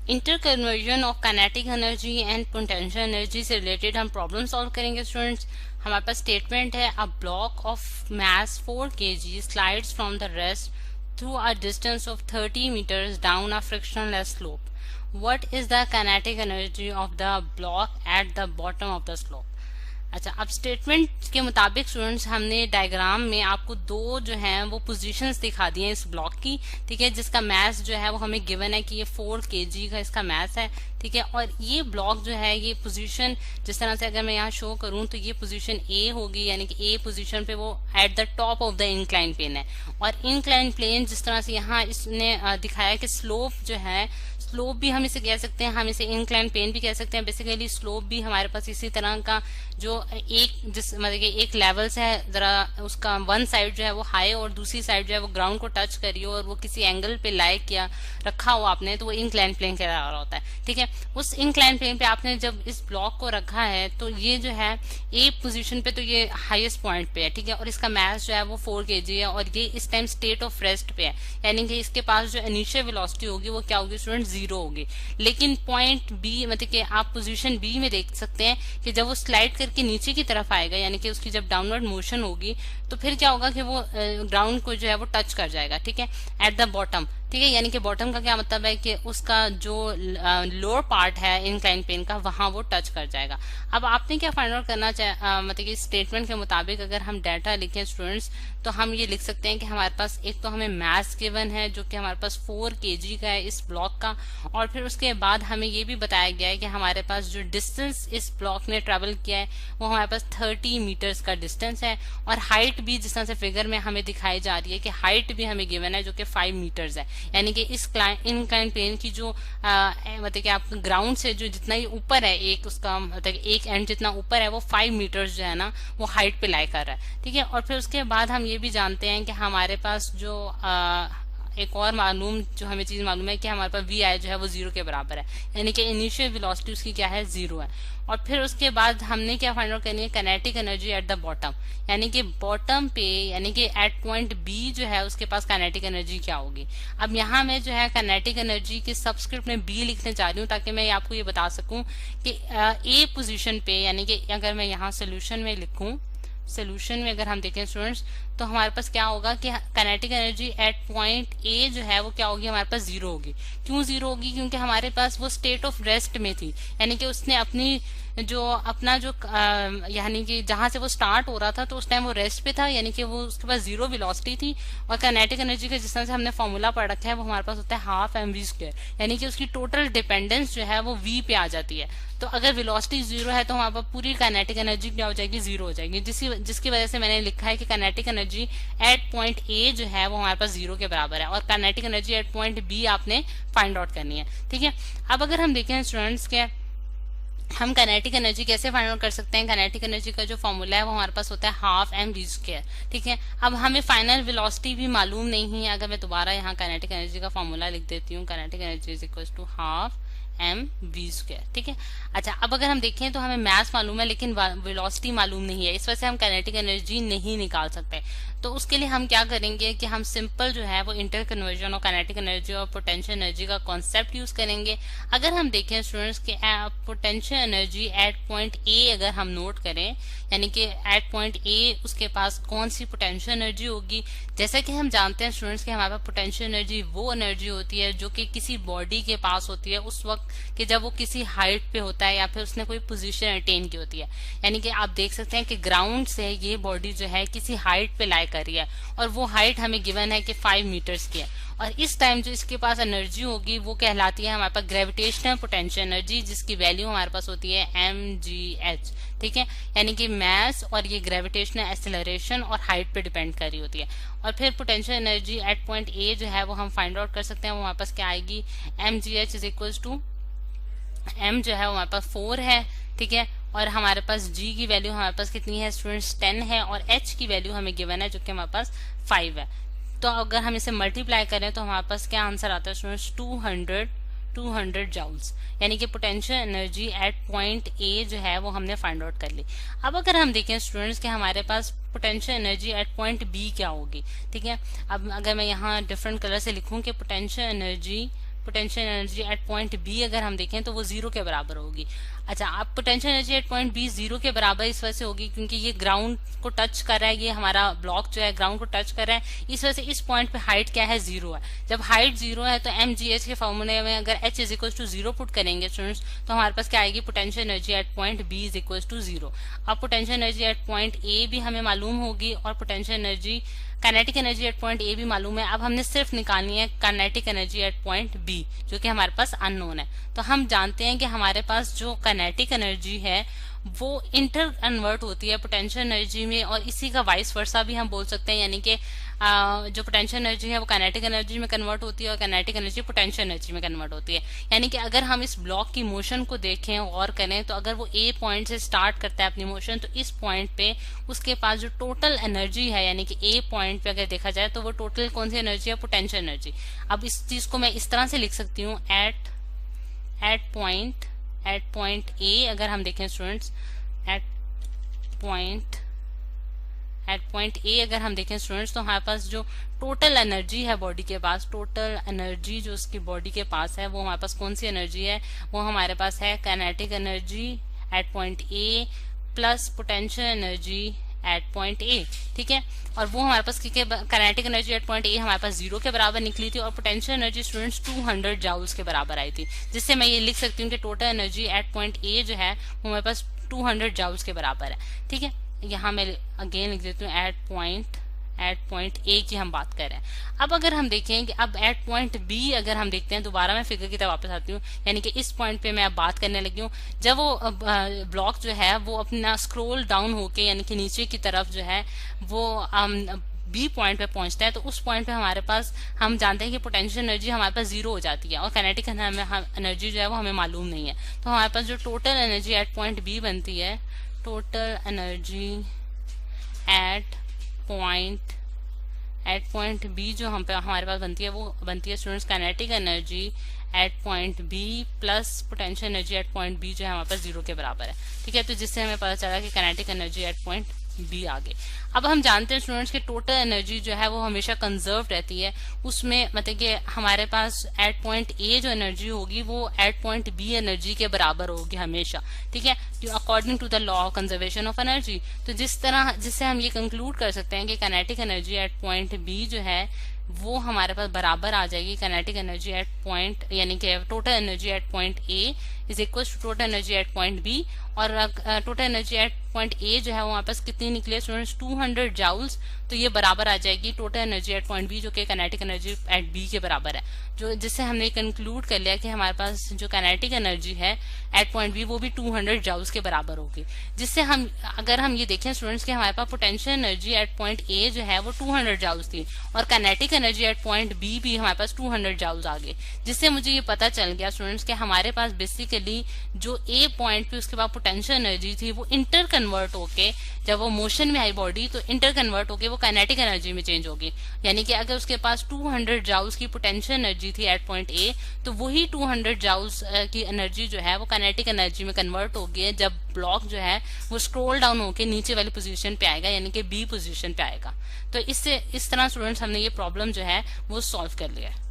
Inter conversion of kinetic energy and potential energy से related हम problem solve करेंगे students. हमारे पास स्टेटमेंट है, a block of mass 4 kg slides from the rest through a distance of 30 meters down a frictionless slope. What is the kinetic energy of the block at the bottom of the slope. अच्छा, अब statement के मुताबिक students हमने diagram में आपको दो जो हैं वो पोजीशंस दिखा दी हैं इस ब्लॉक की, ठीक है, जिसका मास जो है वो हमें गिवन है कि ये 4 kg का इसका मास है, ठीक है। और ये ब्लॉक जो है, ये पोजीशन जिस तरह से अगर मैं यहाँ शो करूँ तो ये पोजीशन ए होगी, यानी कि ए पोजीशन पे वो at the top of the incline plane है। और इंक्लाइन प्लेन जिस तरह से यहाँ इसने दिखाया कि स्लोप जो है, स्लोप भी हम इसे कह सकते हैं, हम इसे इंक्लाइन प्लेन भी कह सकते हैं। बेसिकली स्लोप भी हमारे पास इसी तरह का जो एक जिस मतलब कि एक लेवल से है, जरा उसका वन साइड जो है वो हाई और दूसरी साइड जो है वो ग्राउंड को टच करी हो और वो किसी एंगल पे लाई किया रखा हो आपने, तो वो इंक्लाइन प्लेन कहलाया होता है, ठीक है। उस इंक्लाइन प्लेन पे आपने जब इस ब्लॉक को रखा है तो ये जो है ए पोजीशन पे तो ये हाईएस्ट पॉइंट पे है, ठीक है। और इसका मास जो है वो 4 kg है और ये इस टाइम स्टेट ऑफ रेस्ट पे है, यानी कि इसके पास जो इनिशियल वेलोसिटी होगी वो क्या होगी स्टूडेंट, 0 होगी। लेकिन पॉइंट बी मतलब कि आप पोजीशन बी में देख सकते हैं कि जब वो स्लाइड करके नीचे की तरफ आएगा, यानी कि उसकी जब डाउनवर्ड मोशन होगी तो फिर क्या होगा कि वो ग्राउंड को जो है वो टच कर जाएगा, ठीक है, एट द बॉटम, ठीक है। यानी कि बॉटम का क्या मतलब है कि उसका जो लोअर पार्ट है इंक्लाइन प्लेन का वहां वो टच कर जाएगा। अब आपने क्या फाइंड आउट करना मतलब कि स्टेटमेंट के मुताबिक अगर हम डाटा लिखें स्टूडेंट्स तो हम ये लिख सकते हैं कि हमारे पास एक तो हमें मास गिवन है जो कि हमारे पास 4 kg का है इस ब्लॉक का, और फिर उसके बाद हमें ये भी बताया गया है कि हमारे पास जो डिस्टेंस इस ब्लॉक ने ट्रेवल किया है वो हमारे पास 30 meters का डिस्टेंस है। और हाइट भी जिस तरह से फिगर में हमें दिखाई जा रही है कि हाइट भी हमें गिवन है जो कि 5 meters है, यानी कि इस इंक्लाइन प्लेन की जो मतलब कि आप ग्राउंड से जो जितना ही ऊपर है, एक उसका मतलब एक एंड जितना ऊपर है वो 5 meters जो है ना वो हाइट पे लाई कर रहा है, ठीक है। और फिर उसके बाद हम ये भी जानते हैं कि हमारे पास जो एक और मालूम जो हमें चीज मालूम है कि हमारे पास वी आई जो है वो 0 के बराबर है, यानी कि इनिशियल वेलोसिटी उसकी क्या है, 0 है। और फिर उसके बाद हमने क्या फाइंड आउट करनी है, kinetic energy at the bottom, यानी कि बॉटम पे यानी कि एट पॉइंट बी जो है उसके पास काइनेटिक एनर्जी क्या होगी। अब यहाँ मैं जो है काइनेटिक एनर्जी के सबस्क्रिप्ट में बी लिखने जा रही हूँ ताकि मैं आपको ये बता सकूं कि ए पोजीशन पे, यानी कि अगर मैं यहाँ सोल्यूशन में लिखूं, सोल्यूशन में अगर हम देखें स्टूडेंट्स तो हमारे पास क्या होगा कि kinetic energy at point A जो है वो क्या होगी, हमारे पास 0 होगी। क्यों 0 होगी, क्योंकि हमारे पास वो स्टेट ऑफ रेस्ट में थी, यानी कि उसने अपनी जो अपना जो यानी कि जहां से वो स्टार्ट हो रहा था तो उस टाइम वो रेस्ट पे था, यानी कि वो उसके पास 0 वेलोसिटी थी। और काइनेटिक एनर्जी का जिस तरह से हमने फॉर्मूला पढ़ रखा है वो हमारे पास होता है हाफ mv², यानी कि उसकी टोटल डिपेंडेंस जो है वो v पे आ जाती है। तो अगर वेलोसिटी 0 है तो हमारे पास पूरी काइनेटिक एनर्जी क्या हो जाएगी, 0 हो जाएगी, जिसकी वजह से मैंने लिखा है कि kinetic energy at point A जो है वो हमारे पास 0 के बराबर है, और kinetic energy at point B आपने फाइंड आउट करनी है, ठीक है। अब अगर हम देखें स्टूडेंट्स के हम काइनेटिक एनर्जी कैसे फाइंड आउट कर सकते हैं, काइनेटिक एनर्जी का जो फॉर्मूला है वो हमारे पास होता है हाफ mv², ठीक है। अब हमें फाइनल वेलोसिटी भी मालूम नहीं है, अगर मैं दोबारा यहाँ काइनेटिक एनर्जी का फॉर्मूला लिख देती हूँ, kinetic energy is equal to half mv², ठीक है। अच्छा, अब अगर हम देखें तो हमें मास मालूम है लेकिन वेलोसिटी मालूम नहीं है, इस वजह से हम काइनेटिक एनर्जी नहीं निकाल सकते। तो उसके लिए हम क्या करेंगे कि हम सिंपल जो है वो इंटर कन्वर्जन और काइनेटिक एनर्जी और पोटेंशियल एनर्जी का कॉन्सेप्ट यूज करेंगे। अगर हम देखें स्टूडेंट्स के पोटेंशियल एनर्जी एट पॉइंट ए अगर हम नोट करें, यानी कि एट पॉइंट ए उसके पास कौन सी पोटेंशियल एनर्जी होगी, जैसा कि हम जानते हैं स्टूडेंट्स कि हमारे पास पोटेंशियल एनर्जी वो एनर्जी होती है जो कि किसी बॉडी के पास होती है उस वक्त कि जब वो किसी हाइट पे होता है या फिर उसने कोई पोजीशन अटेन की होती है। यानी कि आप देख सकते हैं कि ग्राउंड से ये बॉडी जो है किसी हाइट पे लाई कर रही है और वो हाइट हमें गिवन है कि 5 meters की है, और इस टाइम जो इसके पास एनर्जी होगी वो कहलाती है हमारे पास ग्रेविटेशनल पोटेंशियल एनर्जी, जिसकी वैल्यू हमारे पास होती है mgh, ठीक है। यानी कि मास और ये ग्रेविटेशनल एक्सेलरेशन और हाइट पे डिपेंड कर रही होती है। और फिर potential energy at point A जो है वो हम फाइंड आउट कर सकते हैं, वो हमारे पास क्या आएगी, mgh is equal to m जो है वो हमारे पास 4 है, ठीक है। और हमारे पास g की वैल्यू हमारे पास कितनी है स्टूडेंट्स, 10 है, और h की वैल्यू हमें गिवन है जो कि हमारे पास 5 है। तो अगर हम इसे मल्टीप्लाई करें तो हमारे पास क्या आंसर आता है स्टूडेंट्स, 200 जूल्स, यानी कि potential energy at point A जो है वो हमने फाइंड आउट कर ली। अब अगर हम देखें स्टूडेंट्स कि हमारे पास potential energy at point B क्या होगी, ठीक है। अब अगर मैं यहाँ डिफरेंट कलर से लिखूं कि potential energy potential energy at point B अगर हम देखें तो वो 0 के बराबर होगी। अच्छा, अब potential energy at point B 0 के बराबर इस वजह से होगी क्योंकि ये ग्राउंड को टच कर रहा है, ये हमारा ब्लॉक जो है ग्राउंड को टच कर रहा है, इस वजह से इस पॉइंट पे हाइट क्या है, 0 है। जब हाइट 0 है तो mgh के फॉर्मूले में अगर h is equal to 0 put करेंगे स्टूडेंट्स तो हमारे पास क्या आएगी, potential energy at point B is equal to 0। अब potential energy at point A भी हमें मालूम होगी और potential energy kinetic energy at point A भी मालूम है। अब हमने सिर्फ निकालनी है kinetic energy at point B जो कि हमारे पास अननोन है। तो हम जानते हैं कि हमारे पास जो काइनेटिक एनर्जी है वो इंटर कन्वर्ट होती है पोटेंशियल एनर्जी में, और इसी का वाइस वर्सा भी हम बोल सकते हैं, यानी कि जो पोटेंशियल एनर्जी है वो काइनेटिक एनर्जी में कन्वर्ट होती है और काइनेटिक एनर्जी पोटेंशियल एनर्जी में कन्वर्ट होती है। यानी कि अगर हम इस ब्लॉक की मोशन को देखें और करें तो अगर वो ए पॉइंट से स्टार्ट करता है अपनी मोशन तो इस पॉइंट पे उसके पास जो टोटल एनर्जी है, यानी कि ए पॉइंट पे अगर देखा जाए तो वो टोटल कौन सी एनर्जी है, पोटेंशियल एनर्जी। अब इस चीज को मैं इस तरह से लिख सकती हूँ, एट पॉइंट ए अगर हम देखें स्टूडेंट्स, एट पॉइंट ए अगर हम देखें स्टूडेंट्स तो हमारे पास जो टोटल एनर्जी है बॉडी के पास, टोटल एनर्जी जो उसकी बॉडी के पास है वो हमारे पास कौन सी एनर्जी है, वो हमारे पास है kinetic energy at point A plus potential energy at point A. ठीक है, और वो हमारे पास kinetic energy at point A हमारे पास 0 के बराबर निकली थी और पोटेंशियल एनर्जी स्टूडेंट्स 200 जाउल्स के बराबर आई थी, जिससे मैं ये लिख सकती हूँ कि total energy at point A जो है वो हमारे पास 200 जाउल्स के बराबर है। ठीक है, यहाँ मैं अगेन लिख देती हूँ एट पॉइंट ए की हम बात कर रहे हैं। अब अगर हम देखें कि अब एट पॉइंट बी अगर हम देखते हैं, दोबारा मैं फिगर की तरफ वापस आती हूँ, यानी कि इस पॉइंट पे मैं अब बात करने लगी हूँ। जब वो ब्लॉक जो है वो अपना स्क्रॉल डाउन होके यानी कि नीचे की तरफ जो है वो बी पॉइंट पे पहुंचता है तो उस पॉइंट पे हमारे पास हम जानते हैं कि पोटेंशियल एनर्जी हमारे पास 0 हो जाती है और काइनेटिक एनर्जी जो है वो हमें मालूम नहीं है। तो हमारे पास जो total energy at point B बनती है, total energy at point B जो हमारे पास बनती है वो बनती है students kinetic energy at point B plus potential energy at point B जो है हमारे पास 0 के बराबर है। ठीक है, तो जिससे हमें पता चला कि kinetic energy at point B आगे। अब हम जानते हैं स्टूडेंट्स कि टोटल एनर्जी जो है वो हमेशा कंजर्व रहती है, उसमें मतलब कि हमारे पास एट पॉइंट ए जो एनर्जी होगी वो एट पॉइंट बी एनर्जी के बराबर होगी हमेशा। ठीक है, according to the law of conservation of energy. तो जिससे हम ये कंक्लूड कर सकते हैं कि kinetic energy at point B जो है वो हमारे पास बराबर आ जाएगी काइनेटिक एनर्जी एट पॉइंट, यानी कि total energy at point A is equal to total energy at point B, और total energy at point A जो है वो हमारे पास कितनी निकले स्टूडेंट्स, 200 जाउल्स। तो ये बराबर आ जाएगी total energy at point B जो कि काइनेटिक एनर्जी एट बी के बराबर है, जो जिससे हमने कंक्लूड कर लिया कि हमारे पास जो काइनेटिक एनर्जी है एट पॉइंट बी वो भी 200 जाउल्स के बराबर होगी। जिससे हम अगर हम ये देखें स्टूडेंट्स कि हमारे पास potential energy at point A जो है वो 200 जाउल्स थी और kinetic energy at point B भी हमारे पास 200 जाउल्स आ गए, जिससे मुझे ये पता चल गया स्टूडेंट्स कि हमारे पास बेसिकली जो ए पॉइंट पे उसके बाद पोटेंशियल एनर्जी थी वो इंटर कन्वर्ट होके, जब वो मोशन में आई बॉडी तो इंटर कन्वर्ट होके वो काइनेटिक एनर्जी में चेंज होगी। यानी कि अगर उसके पास 200 जाउल्स की पोटेंशियल एनर्जी थी एट पॉइंट ए तो वही 200 जाउल्स की एनर्जी जो है वो काइनेटिक एनर्जी में कन्वर्ट होगी है जब ब्लॉक जो है वो स्क्रॉल डाउन होके नीचे वाली पोजीशन पे आएगा, यानी कि बी पोजीशन पे आएगा। तो इससे इस तरह स्टूडेंट्स हमने ये प्रॉब्लम जो है वो सॉल्व कर लिया है।